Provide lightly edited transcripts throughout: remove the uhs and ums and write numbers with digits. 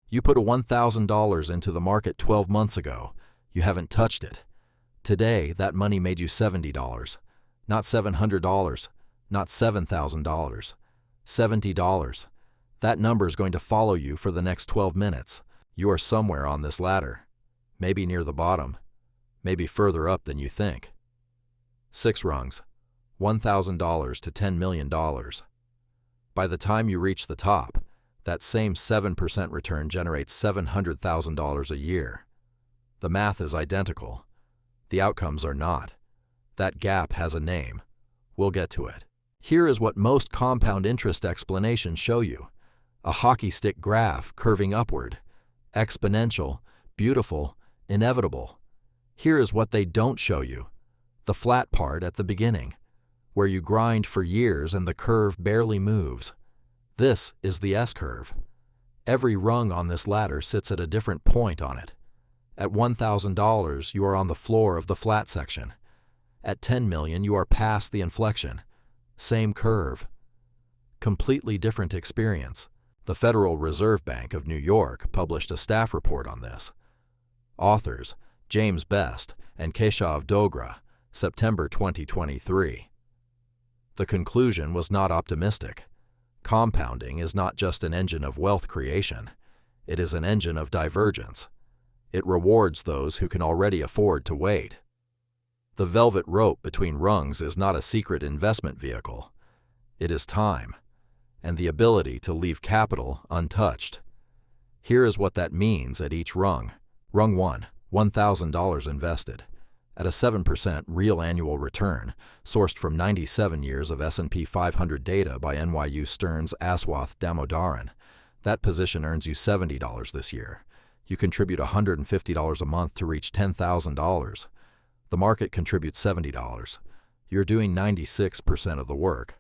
You put $1,000 into the market 12 months ago. You haven't touched it. Today, that money made you $70, not $700, not $7,000, $70. That number is going to follow you for the next 12 minutes. You are somewhere on this ladder, maybe near the bottom, maybe further up than you think. 6 rungs, $1,000 to $10 million. By the time you reach the top, that same 7% return generates $700,000 a year. The math is identical. The outcomes are not. That gap has a name. We'll get to it. Here is what most compound interest explanations show you. A hockey stick graph curving upward. Exponential, beautiful, inevitable. Here is what they don't show you. The flat part at the beginning, where you grind for years and the curve barely moves. This is the S-curve. Every rung on this ladder sits at a different point on it. At $1,000, you are on the floor of the flat section. At $10 million, you are past the inflection. Same curve. Completely different experience. The Federal Reserve Bank of New York published a staff report on this. Authors, James Best and Keshav Dogra, September 2023. The conclusion was not optimistic. Compounding is not just an engine of wealth creation. It is an engine of divergence. It rewards those who can already afford to wait. The velvet rope between rungs is not a secret investment vehicle. It is time, and the ability to leave capital untouched. Here is what that means at each rung. Rung 1, $1,000 invested. At a 7% real annual return, sourced from 97 years of S&P 500 data by NYU Stern's Aswath Damodaran, that position earns you $70 this year. You contribute $150 a month to reach $10,000. The market contributes $70. You're doing 96% of the work.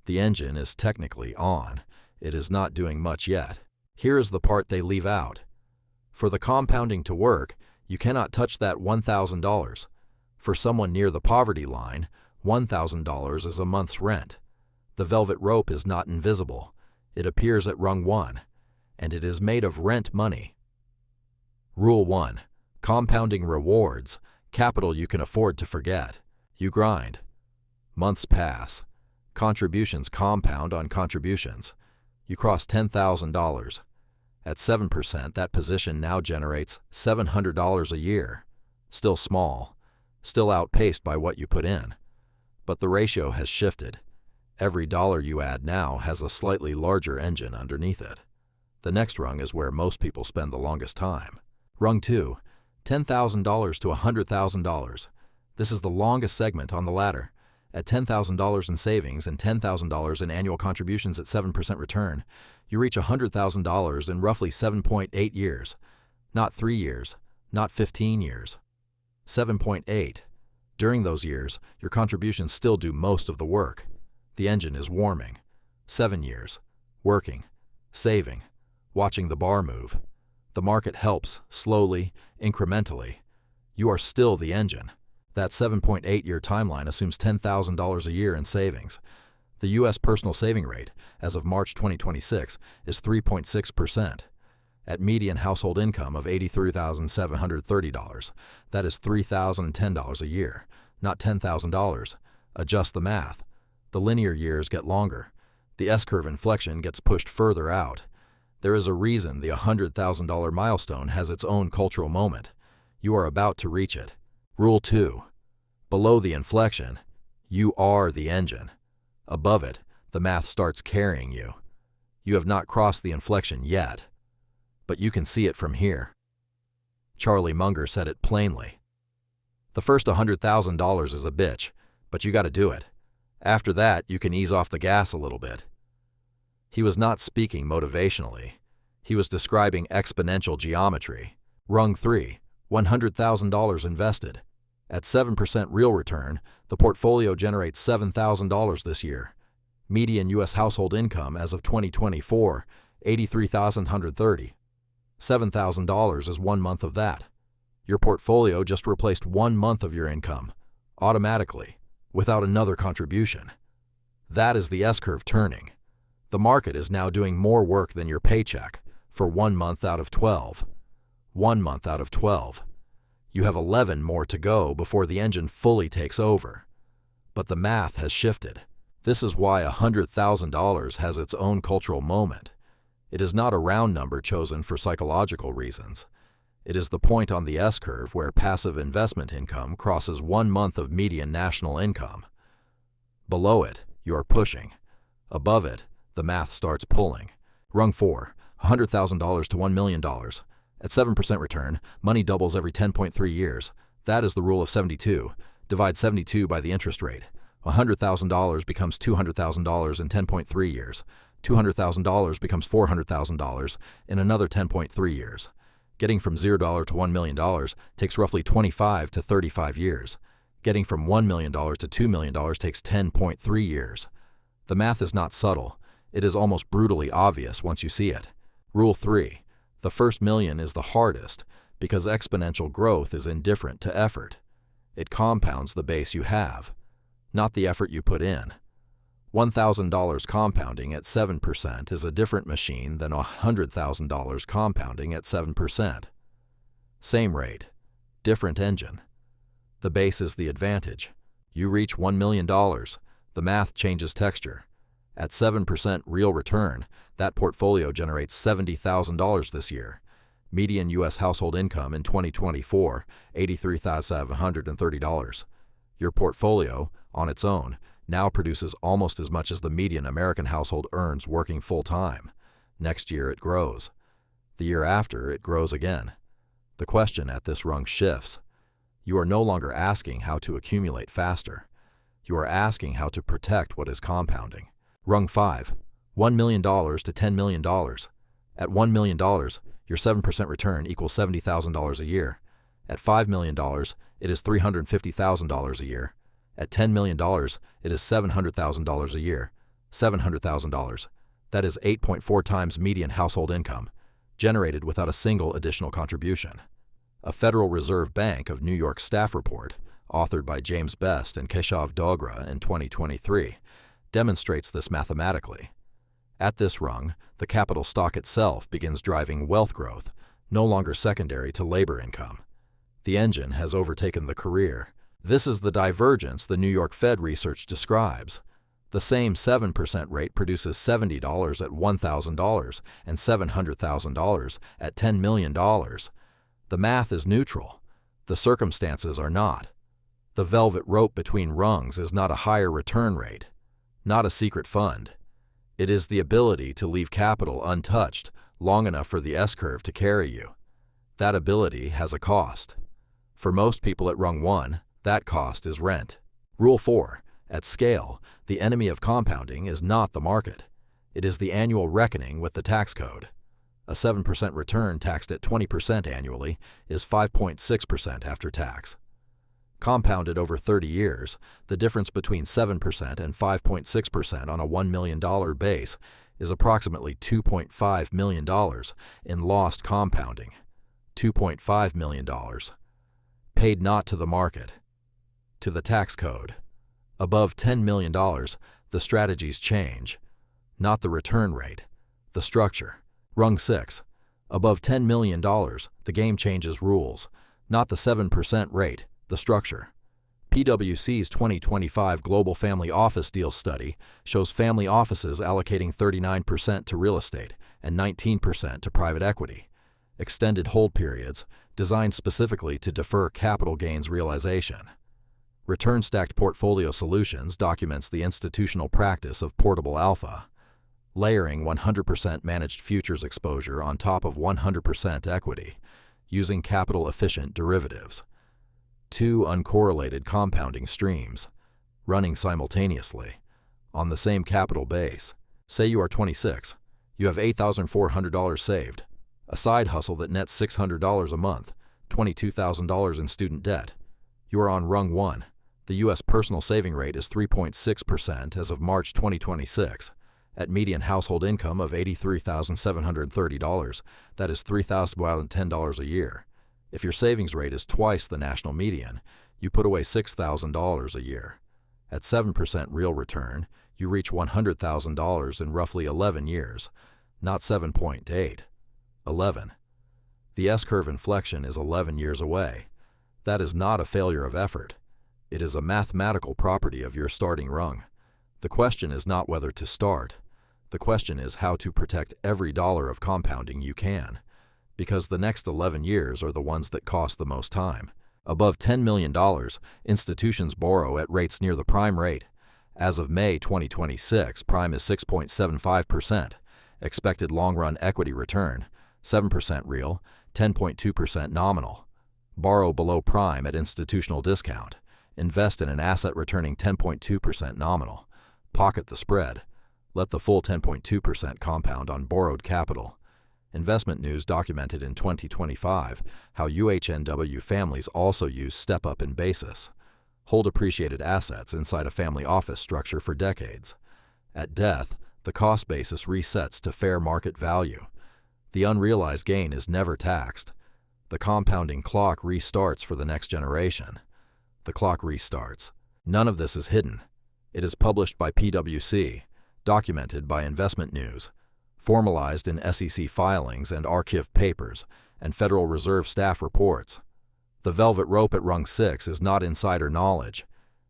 The engine is technically on. It is not doing much yet. Here is the part they leave out. For the compounding to work, you cannot touch that $1,000. For someone near the poverty line, $1,000 is a month's rent. The velvet rope is not invisible. It appears at rung 1, and it is made of rent money. Rule 1. Compounding rewards capital you can afford to forget. You grind. Months pass. Contributions compound on contributions. You cross $10,000. At 7%, that position now generates $700 a year. Still small. Still outpaced by what you put in. But the ratio has shifted. Every dollar you add now has a slightly larger engine underneath it. The next rung is where most people spend the longest time. Rung 2, $10,000 to $100,000. This is the longest segment on the ladder. At $10,000 in savings and $10,000 in annual contributions at 7% return, you reach $100,000 in roughly 7.8 years. Not 3 years, not 15 years. 7.8. During those years, your contributions still do most of the work. The engine is warming. 7 years. Working. Saving. Watching the bar move. The market helps, slowly, incrementally. You are still the engine. That 7.8-year timeline assumes $10,000 a year in savings. The U.S. personal saving rate, as of March 2026, is 3.6%. At median household income of $83,730, that is $3,010 a year, not $10,000. Adjust the math. The linear years get longer. The S-curve inflection gets pushed further out. There is a reason the $100,000 milestone has its own cultural moment. You are about to reach it. Rule 2. Below the inflection, you are the engine. Above it, the math starts carrying you. You have not crossed the inflection yet, but you can see it from here. Charlie Munger said it plainly. The first $100,000 is a bitch, but you got to do it. After that, you can ease off the gas a little bit. He was not speaking motivationally. He was describing exponential geometry. Rung 3, $100,000 invested. At 7% real return, the portfolio generates $7,000 this year. Median U.S. household income as of 2024, $83,130. $7,000 is 1 month of that. Your portfolio just replaced 1 month of your income, automatically, without another contribution. That is the S-curve turning. The market is now doing more work than your paycheck, for 1 month out of 12. 1 month out of 12. You have 11 more to go before the engine fully takes over. But the math has shifted. This is why $100,000 has its own cultural moment. It is not a round number chosen for psychological reasons. It is the point on the S-curve where passive investment income crosses 1 month of median national income. Below it, you are pushing. Above it, the math starts pulling. Rung 4, $100,000 to $1 million. At 7% return, money doubles every 10.3 years. That is the rule of 72. Divide 72 by the interest rate. $100,000 becomes $200,000 in 10.3 years. $200,000 becomes $400,000 in another 10.3 years. Getting from $0 to $1 million takes roughly 25 to 35 years. Getting from $1 million to $2 million takes 10.3 years. The math is not subtle. It is almost brutally obvious once you see it. Rule 3. The first million is the hardest because exponential growth is indifferent to effort. It compounds the base you have, not the effort you put in. $1,000 compounding at 7% is a different machine than $100,000 compounding at 7%. Same rate, different engine. The base is the advantage. You reach $1 million, the math changes texture. At 7% real return, that portfolio generates $70,000 this year. Median U.S. household income in 2024, $83,730. Your portfolio, on its own, now produces almost as much as the median American household earns working full-time. Next year it grows. The year after, it grows again. The question at this rung shifts. You are no longer asking how to accumulate faster. You are asking how to protect what is compounding. Rung 5, $1 million to $10 million. At $1 million, your 7% return equals $70,000 a year. At $5 million, it is $350,000 a year. At $10 million, it is $700,000 a year. $700,000. That is 8.4 times median household income, generated without a single additional contribution. A Federal Reserve Bank of New York staff report, authored by James Best and Keshav Dogra in 2023, demonstrates this mathematically. At this rung, the capital stock itself begins driving wealth growth, no longer secondary to labor income. The engine has overtaken the career. This is the divergence the New York Fed research describes. The same 7% rate produces $70 at $1,000 and $700,000 at $10 million. The math is neutral. The circumstances are not. The velvet rope between rungs is not a higher return rate, not a secret fund. It is the ability to leave capital untouched long enough for the S-curve to carry you. That ability has a cost. For most people at rung 1, that cost is rent. Rule 4. At scale, the enemy of compounding is not the market. It is the annual reckoning with the tax code. A 7% return taxed at 20% annually is 5.6% after tax. Compounded over 30 years, the difference between 7% and 5.6% on a $1 million base is approximately $2.5 million in lost compounding. $2.5 million. Paid not to the market, to the tax code. Above $10 million, the strategies change. Not the return rate, the structure. Rung 6. Above $10 million, the game changes rules. Not the 7% rate, the structure. PwC's 2025 Global Family Office Deal Study shows family offices allocating 39% to real estate and 19% to private equity. Extended hold periods, designed specifically to defer capital gains realization. Return Stacked Portfolio Solutions documents the institutional practice of portable alpha, layering 100% managed futures exposure on top of 100% equity, using capital-efficient derivatives. Two uncorrelated compounding streams, running simultaneously, on the same capital base. Say you are 26, you have $8,400 saved, a side hustle that nets $600 a month, $22,000 in student debt. You are on rung 1. The U.S. personal saving rate is 3.6% as of March 2026. At median household income of $83,730, that is $3,010 a year. If your savings rate is twice the national median, you put away $6,000 a year. At 7% real return, you reach $100,000 in roughly 11 years, not 7.8. 11. The S-curve inflection is 11 years away. That is not a failure of effort. It is a mathematical property of your starting rung. The question is not whether to start. The question is how to protect every dollar of compounding you can, because the next 11 years are the ones that cost the most time. Above $10 million, institutions borrow at rates near the prime rate. As of May 2026, prime is 6.75%. Expected long-run equity return, 7% real, 10.2% nominal. Borrow below prime at institutional discount. Invest in an asset returning 10.2% nominal. Pocket the spread. Let the full 10.2% compound on borrowed capital. Investment news documented in 2025 how UHNW families also use step-up in basis. Hold appreciated assets inside a family office structure for decades. At death, the cost basis resets to fair market value. The unrealized gain is never taxed. The compounding clock restarts for the next generation. The clock restarts. None of this is hidden. It is published by PwC, documented by Investment News, formalized in SEC filings and archive papers and Federal Reserve staff reports. The velvet rope at Rung 6 is not insider knowledge.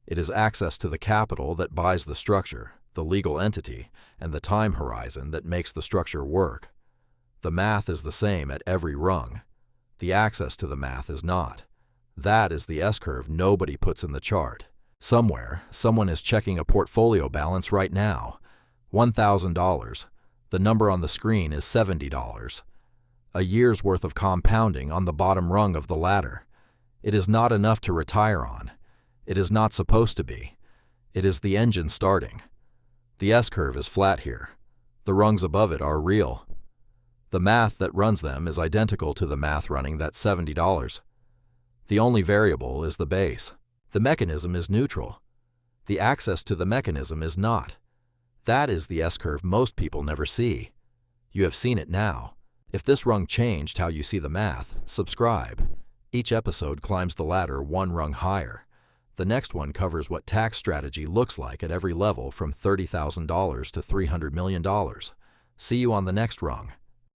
It is access to the capital that buys the structure, the legal entity, and the time horizon that makes the structure work. The math is the same at every rung. The access to the math is not. That is the S-curve nobody puts in the chart. Somewhere, someone is checking a portfolio balance right now. $1,000. The number on the screen is $70. A year's worth of compounding on the bottom rung of the ladder. It is not enough to retire on. It is not supposed to be. It is the engine starting. The S-curve is flat here. The rungs above it are real. The math that runs them is identical to the math running that $70. The only variable is the base. The mechanism is neutral. The access to the mechanism is not. That is the S-curve most people never see. You have seen it now. If this rung changed how you see the math, subscribe. Each episode climbs the ladder one rung higher. The next one covers what tax strategy looks like at every level from $30,000 to $300 million. See you on the next rung.